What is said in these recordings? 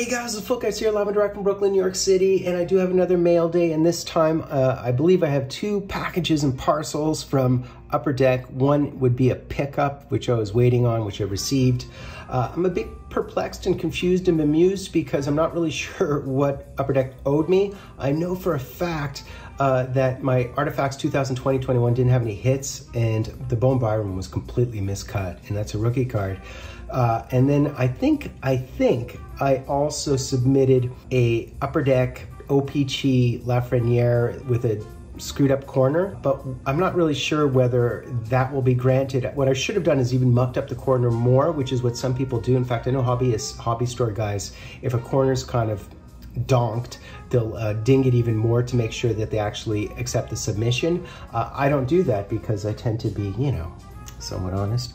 guys, it's Fultoncards here, live and direct from Brooklyn, New York City, and I do have another mail day, and this time I believe I have two packages and parcels from Upper Deck. One would be a pickup, which I was waiting on, which I received. I'm a bit perplexed and confused and bemused because I'm not really sure what Upper Deck owed me. I know for a fact that my Artifacts 2020-21 didn't have any hits, and the Bone Byron was completely miscut, and that's a rookie card. And then I think I also submitted a Upper Deck OPC Lafreniere with a screwed up corner, but I'm not really sure whether that will be granted. What I should have done is even mucked up the corner more, which is what some people do. In fact, I know hobby store guys, if a corner's kind of donked, they'll ding it even more to make sure that they actually accept the submission. I don't do that because I tend to be, you know, somewhat honest.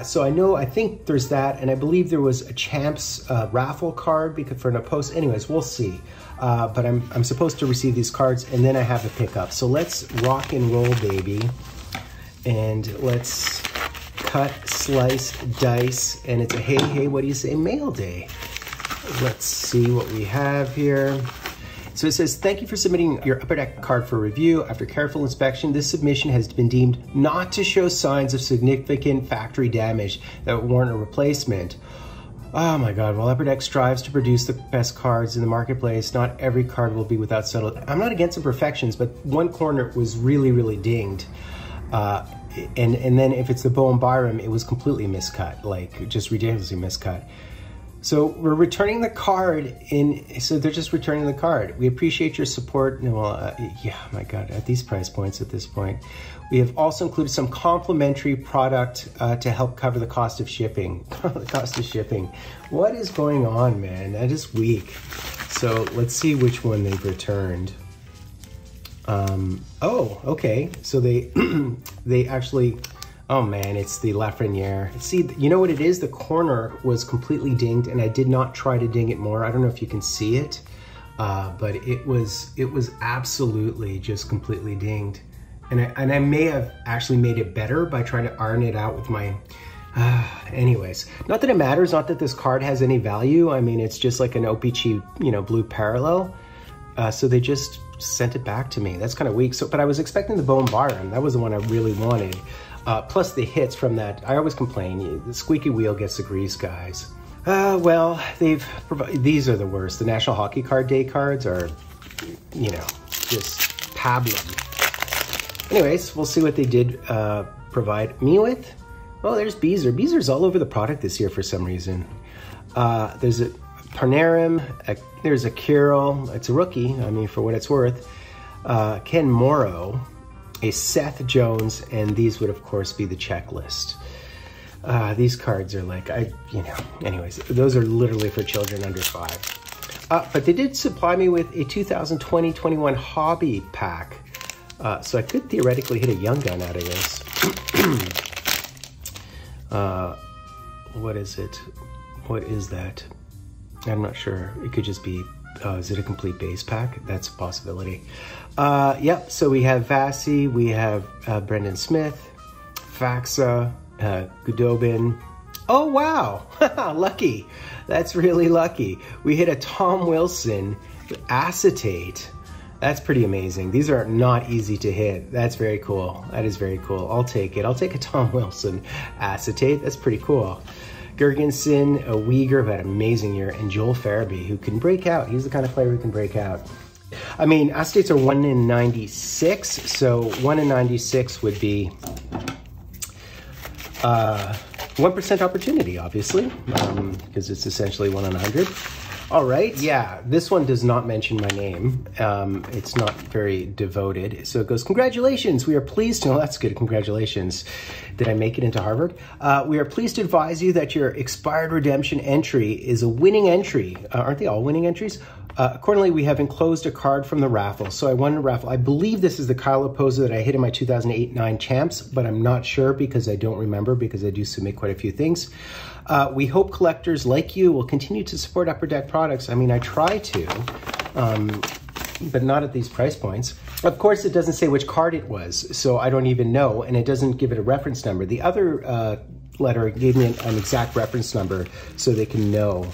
So I think there's that, and I believe there was a Champs raffle card because for an post. Anyways, we'll see. But I'm supposed to receive these cards, and then I have a pickup. So let's rock and roll, baby, and let's cut, slice, dice, and it's a hey, what do you say, mail day. Let's see what we have here. So it says, thank you for submitting your Upper Deck card for review. After careful inspection, this submission has been deemed not to show signs of significant factory damage that would warrant a replacement. Oh my God, while Upper Deck strives to produce the best cards in the marketplace, not every card will be without subtle. I'm not against imperfections, but one corner was really, really dinged. And then if it's the Bone Byron, it was completely miscut, like just ridiculously miscut. So we're returning the card so they're just returning the card. We appreciate your support. Well, yeah, my God, at these price points at this point. We have also included some complimentary product to help cover the cost of shipping. The cost of shipping. What is going on, man? That is weak. So let's see which one they've returned. Oh, okay. So they actually, oh man, it's the Lafreniere. See, you know what it is? The corner was completely dinged, and I did not try to ding it more. I don't know if you can see it, but it was absolutely just completely dinged. And I may have actually made it better by trying to iron it out with my, anyways. Not that it matters, not that this card has any value. I mean, it's just like an OPC, you know, blue parallel. So they just sent it back to me. That's kind of weak. So, but I was expecting the Bone Byron. That was the one I really wanted. Plus the hits from that. I always complain, the squeaky wheel gets the grease, guys. Well, these are the worst. The National Hockey Card Day cards are, you know, just pablum. Anyways, we'll see what they did provide me with. Oh, there's Beezer. Beezer's all over the product this year for some reason. There's a Parnarim, there's a Kirill. It's a rookie, I mean, for what it's worth. Ken Morrow, a Seth Jones, and these would, of course, be the checklist. These cards are like, you know, anyways, those are literally for children under 5. But they did supply me with a 2020-21 hobby pack. So I could theoretically hit a young gun out of this. What is it? What is that? I'm not sure. It could just be, is it a complete base pack? That's a possibility. Yep, so we have Vasi, we have Brendan Smith, Faxa, Gudobin. Oh, wow, lucky. That's really lucky. We hit a Tom Wilson acetate. That's pretty amazing. These are not easy to hit. That's very cool. That is very cool. I'll take it. I'll take a Tom Wilson acetate. That's pretty cool. Gergensen, a Uyghur, had an amazing year, and Joel Farabee, who can break out. He's the kind of player who can break out. I mean, acetates are 1 in 96, so 1 in 96 would be 1% opportunity, obviously, because it's essentially 1 in 100. All right, yeah, this one does not mention my name. It's not very devoted. So it goes, congratulations, we are pleased to, oh, that's good, congratulations. Did I make it into Harvard? We are pleased to advise you that your expired redemption entry is a winning entry. Aren't they all winning entries? Accordingly, we have enclosed a card from the raffle. So I won a raffle. I believe this is the Kyle Opoza that I hit in my 2008-9 Champs, but I'm not sure because I don't remember because I do submit quite a few things. We hope collectors like you will continue to support Upper Deck products. I mean, I try to, but not at these price points. Of course, it doesn't say which card it was, so I don't even know, and it doesn't give it a reference number. The other letter gave me an exact reference number so they can know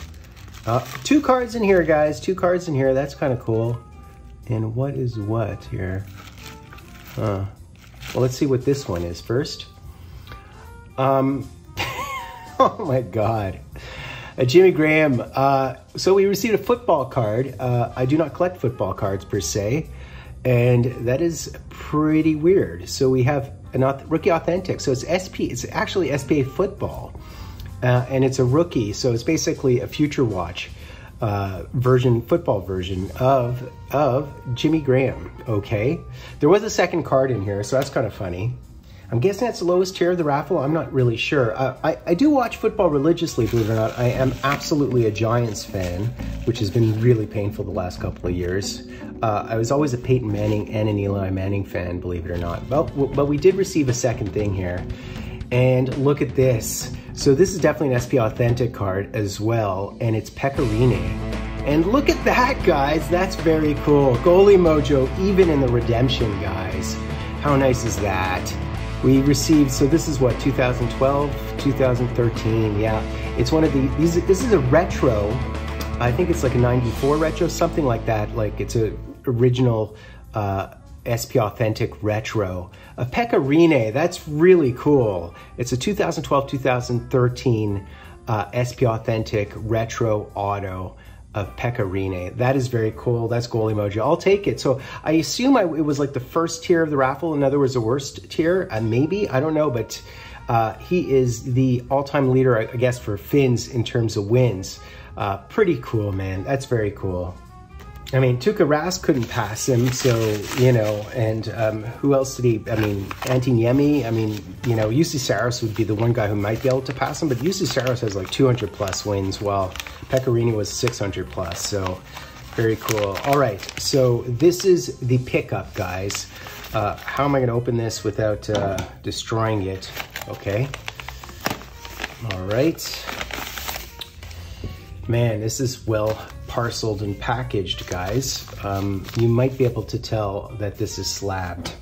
2 cards in here, guys. 2 cards in here. That's kind of cool. And what is what here? Well, let's see what this one is first. Oh my God. Jimmy Graham. So we received a football card. I do not collect football cards per se, and that is pretty weird. So we have an rookie authentic. So it's SP. It's actually SPA football, and it's a rookie. So it's basically a Future Watch football version of Jimmy Graham. Okay. There was a second card in here, so that's kind of funny. I'm guessing that's the lowest tier of the raffle. I'm not really sure. I do watch football religiously, believe it or not. I am absolutely a Giants fan, which has been really painful the last couple of years. I was always a Peyton Manning and an Eli Manning fan, believe it or not. But we did receive a second thing here. And look at this. So this is definitely an SP Authentic card as well, and it's Pecorine. And look at that, guys. That's very cool. Goalie mojo, even in the redemption, guys. How nice is that? We received, so this is what, 2012, 2013, yeah. It's one of this is a retro, I think it's like a 94 retro, something like that. Like it's a original SP Authentic retro. A Pecorine, that's really cool. It's a 2012, 2013 SP Authentic retro auto of Pecorine. That is very cool. That's goalie emoji. I'll take it. So I assume it was like the first tier of the raffle. In other words, the worst tier. Maybe, I don't know, but he is the all-time leader, I guess, for Finns in terms of wins. Pretty cool, man. That's very cool. I mean, Tuukka Rask couldn't pass him, so, you know, and who else did he, I mean, Antiniemi, I mean, you know, UC Saros would be the one guy who might be able to pass him, but UC Saros has like 200 plus wins, while Pecorine was 600 plus, so very cool. All right, so this is the pickup, guys. How am I gonna open this without destroying it? Okay. All right. Man, this is well parceled and packaged, guys. You might be able to tell that this is slabbed.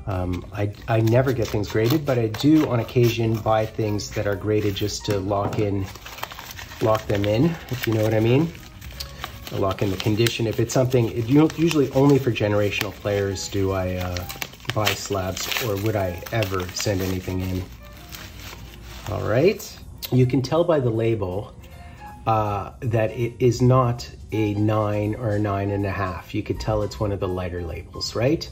I never get things graded, but I do on occasion buy things that are graded just to lock them in, if you know what I mean. Lock in the condition. If it's something, usually only for generational players do I buy slabs, or would I ever send anything in. All right, you can tell by the label that it is not a 9 or a 9.5. You could tell it's one of the lighter labels, right?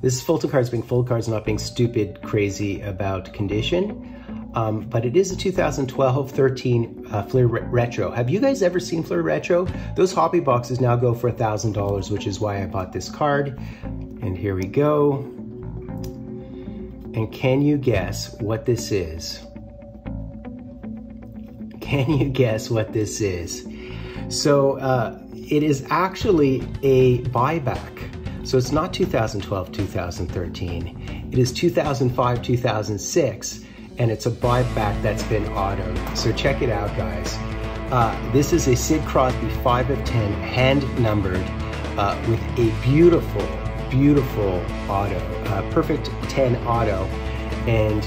This is Fultoncards being Fultoncards, not being stupid, crazy about condition. But it is a 2012-13 Fleer Retro. Have you guys ever seen Fleer Retro? Those hobby boxes now go for $1,000, which is why I bought this card. And here we go. And can you guess what this is? Can you guess what this is? So it is actually a buyback. So it's not 2012, 2013. It is 2005, 2006, and it's a buyback that's been autoed. So check it out, guys. This is a Sid Crosby 5 of 10 hand numbered with a beautiful, beautiful auto, perfect 10 auto. And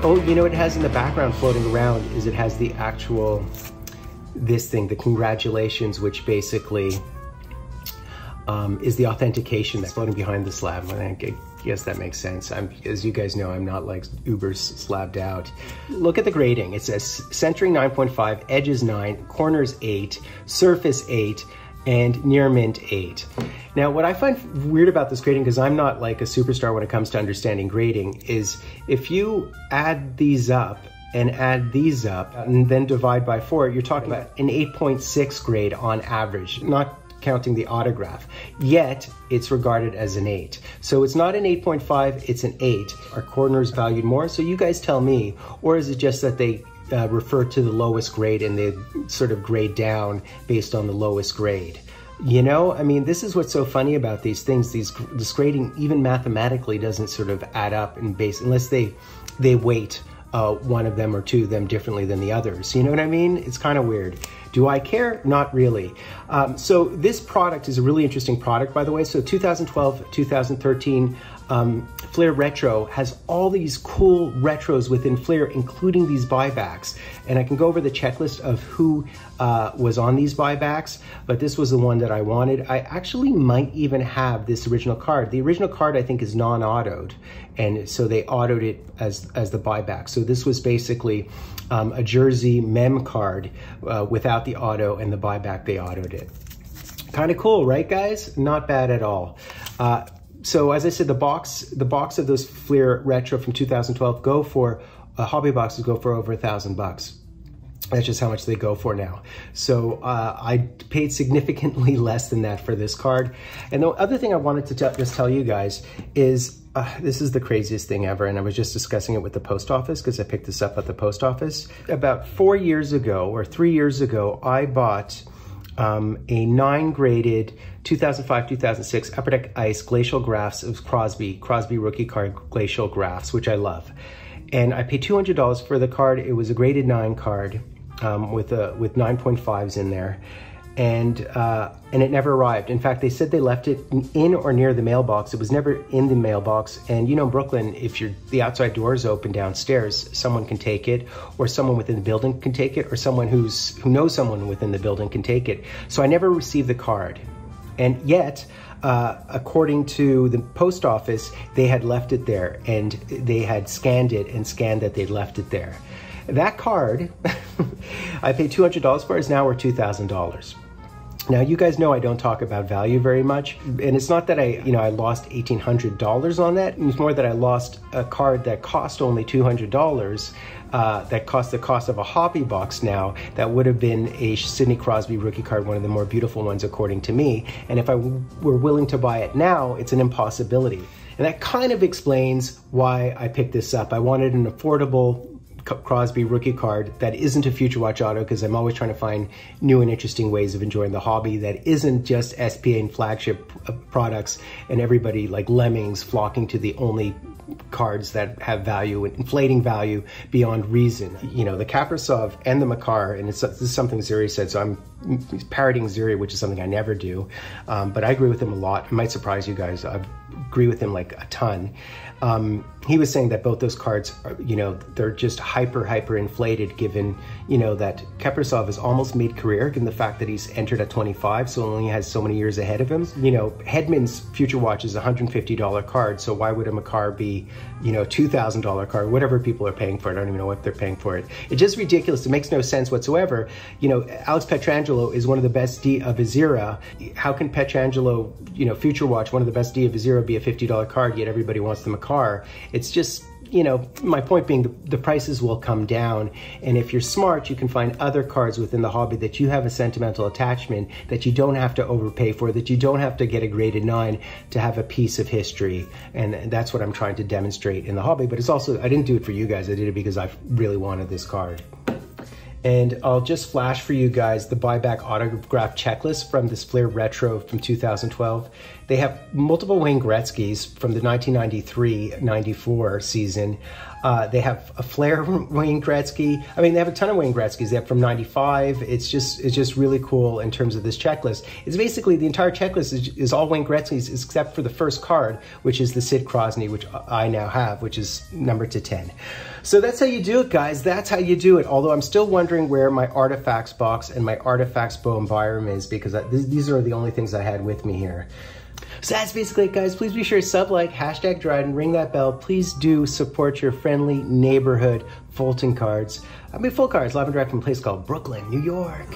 oh, you know what it has in the background floating around is it has the actual, this thing, the congratulations, which basically is the authentication that's floating behind the slab. I guess that makes sense. As you guys know, I'm not like uber slabbed out. Look at the grading. It says centering 9.5, edges 9, corners 8, surface 8, and near mint 8. Now, what I find weird about this grading, because I'm not like a superstar when it comes to understanding grading, is if you add these up and add these up and then divide by 4, you're talking about an 8.6 grade on average, not counting the autograph. Yet, it's regarded as an 8. So it's not an 8.5, it's an 8. Are corners valued more? So you guys tell me. Or is it just that they refer to the lowest grade and they sort of grade down based on the lowest grade? You know, I mean, this is what's so funny about these things. This grading, even mathematically, doesn't sort of add up and base, unless they weight one of them or two of them differently than the others. You know what I mean? It's kind of weird. Do I care? Not really. So this product is a really interesting product, by the way. So 2012, 2013 Flair Retro has all these cool retros within Flair, including these buybacks. And I can go over the checklist of who was on these buybacks, but this was the one that I wanted. I actually might even have this original card. The original card, I think, is non-autoed, and so they autoed it as the buyback. So this was basically a jersey mem card without the auto, and the buyback, they autoed it. Kind of cool, right, guys? Not bad at all. So as I said, the box of those Flair Retro from 2012 go for, hobby boxes go for over $1,000. That's just how much they go for now. So I paid significantly less than that for this card. And the other thing I wanted to just tell you guys is, this is the craziest thing ever, and I was just discussing it with the post office because I picked this up at the post office. About 4 years ago, or 3 years ago, I bought a 9-graded 2005-2006 Upper Deck Ice Glacial Graphs of Crosby rookie card Glacial Graphs, which I love. And I paid $200 for the card. It was a graded 9 card with 9.5s in there. And it never arrived. In fact, they said they left it in or near the mailbox. It was never in the mailbox. And you know, Brooklyn, if the outside door is open downstairs, someone can take it, or someone within the building can take it, or someone who knows someone within the building can take it. So I never received the card. And yet, according to the post office, they had left it there, and they had scanned it and scanned that they'd left it there. That card, I paid $200 for, is now worth $2,000. Now, you guys know I don't talk about value very much, and it's not that I lost $1,800 on that. It's more that I lost a card that cost only $200, that cost the cost of a hobby box now, that would have been a Sidney Crosby rookie card, one of the more beautiful ones according to me. And if I were willing to buy it now, it's an impossibility. And that kind of explains why I picked this up. I wanted an affordable Crosby rookie card that isn't a Future Watch auto, because I'm always trying to find new and interesting ways of enjoying the hobby that isn't just SPA and flagship products and everybody like lemmings flocking to the only cards that have value and inflating value beyond reason. You know, the Kaprizov and the Makar, and this is something Zuri said, so I'm parroting Zuri, which is something I never do, but I agree with him a lot. It might surprise you guys. I agree with him like a ton. He was saying that both those cards are, they're just hyper inflated, given, that Kaprizov is almost mid-career, given the fact that he's entered at 25, so only has so many years ahead of him. Hedman's Future Watch is a $150 card, so why would a Makar be, $2,000 card, whatever people are paying for it. I don't even know what they're paying for it. It's just ridiculous. It makes no sense whatsoever. Alex Pietrangelo is one of the best D of his era. How can Pietrangelo, Future Watch, one of the best D of his era, be a $50 card, yet everybody wants the Makar? It's just, my point being, the prices will come down. And if you're smart, you can find other cards within the hobby that you have a sentimental attachment, that you don't have to overpay for, that you don't have to get a graded 9 to have a piece of history. And that's what I'm trying to demonstrate in the hobby. But it's also, I didn't do it for you guys. I did it because I really wanted this card. And I'll just flash for you guys the buyback autograph checklist from this Flair Retro from 2012. They have multiple Wayne Gretzky's from the 1993-94 season. They have a Flair Wayne Gretzky. I mean, they have a ton of Wayne Gretzky's. They have from 95. It's just really cool in terms of this checklist. It's basically, the entire checklist is all Wayne Gretzky's except for the first card, which is the Sid Crosby, which I now have, which is number to 10. So that's how you do it, guys. That's how you do it. Although I'm still wondering where my Artifacts box and my Artifacts Bow Byram is, because these are the only things I had with me here. So that's basically it, guys. Please be sure to sub-like, hashtag Dryden, ring that bell. Please do support your friendly neighborhood Fulton Cards. I mean, Fultoncards, live and direct from a place called Brooklyn, New York.